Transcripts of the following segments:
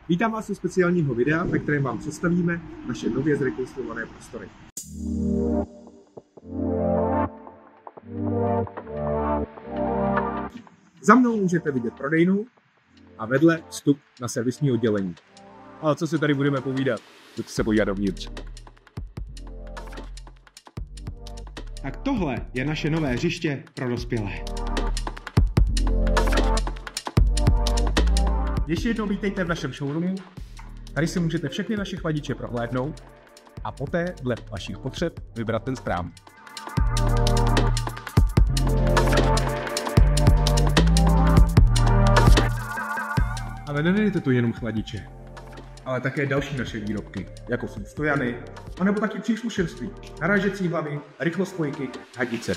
Vítám vás u speciálního videa, ve kterém vám představíme naše nově zrekonstruované prostory. Za mnou můžete vidět prodejnu a vedle vstup na servisní oddělení. Ale co si tady budeme povídat? Pojďte se podívat dovnitř. Tak tohle je naše nové hřiště pro dospělé. Ještě jednou vítejte v našem showroomu. Tady si můžete všechny naše chladiče prohlédnout a poté dle vašich potřeb vybrat ten správný. Ale nenajdete tu jenom chladiče, ale také další naše výrobky, jako jsou stojany, anebo taky příslušenství, narážecí hlavy, rychlospojky, hadice.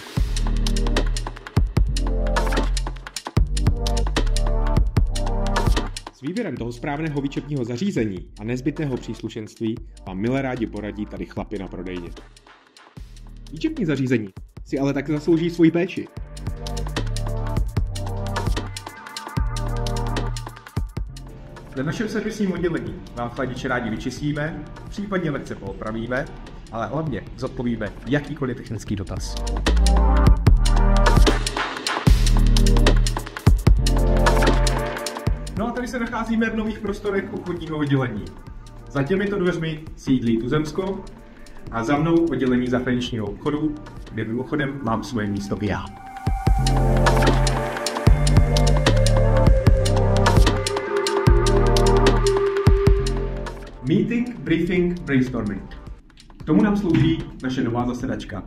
S výběrem toho správného výčepního zařízení a nezbytného příslušenství vám milé rádi poradí tady chlapi na prodejně. Výčepní zařízení si ale tak zaslouží svoji péči. Na našem servisním oddělení vám chladiče rádi vyčistíme, případně lehce poopravíme, ale hlavně zodpovíme jakýkoliv technický dotaz. No a tady se nacházíme v nových prostorech obchodního oddělení. Za těmito dveřmi sídlí Tuzemsko a za mnou oddělení zahraničního obchodu, kde mimochodem mám svoje místo i já. Meeting, briefing, brainstorming. K tomu nám slouží naše nová zasedačka.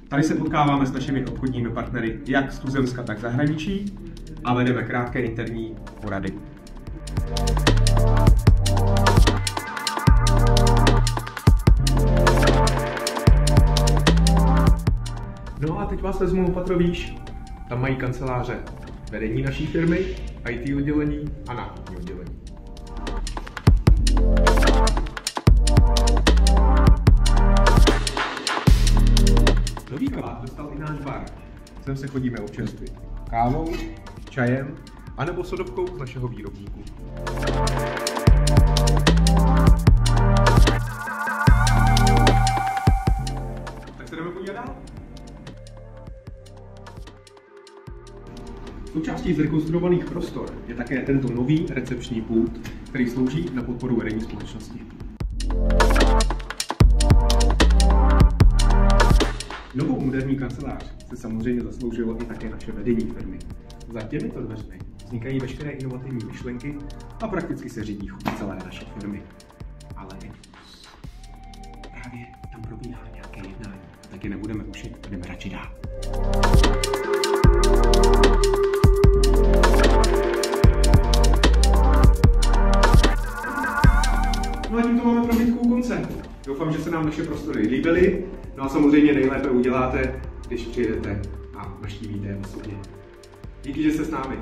Tady se potkáváme s našimi obchodními partnery jak z Tuzemska, tak zahraničí a vedeme krátké interní porady. No a teď vás vezmu opatro výš. Tam mají kanceláře vedení naší firmy, IT oddělení a nákupní oddělení. Nový kabát dostal i náš bar. Sem se chodíme občerstvit kávou, čajem anebo sodovkou z našeho výrobníku. Tak se jdeme podívat dál. Součástí zrekonstruovaných prostor je také tento nový recepční pult, který slouží na podporu vedení společnosti. Novou moderní kancelář se samozřejmě zasloužilo i také naše vedení firmy. Za těmito dveřmi vznikají veškeré inovativní myšlenky a prakticky se řídí chod celé naší firmy. Ale právě tam probíhá nějaké jednání, tak je nebudeme ušit a jdeme radši dál. No a tímto máme probítku u konce. Doufám, že se nám naše prostory líbily. No a samozřejmě nejlépe uděláte, když přijedete a navštívíte je osobně. Díky, že jste s námi.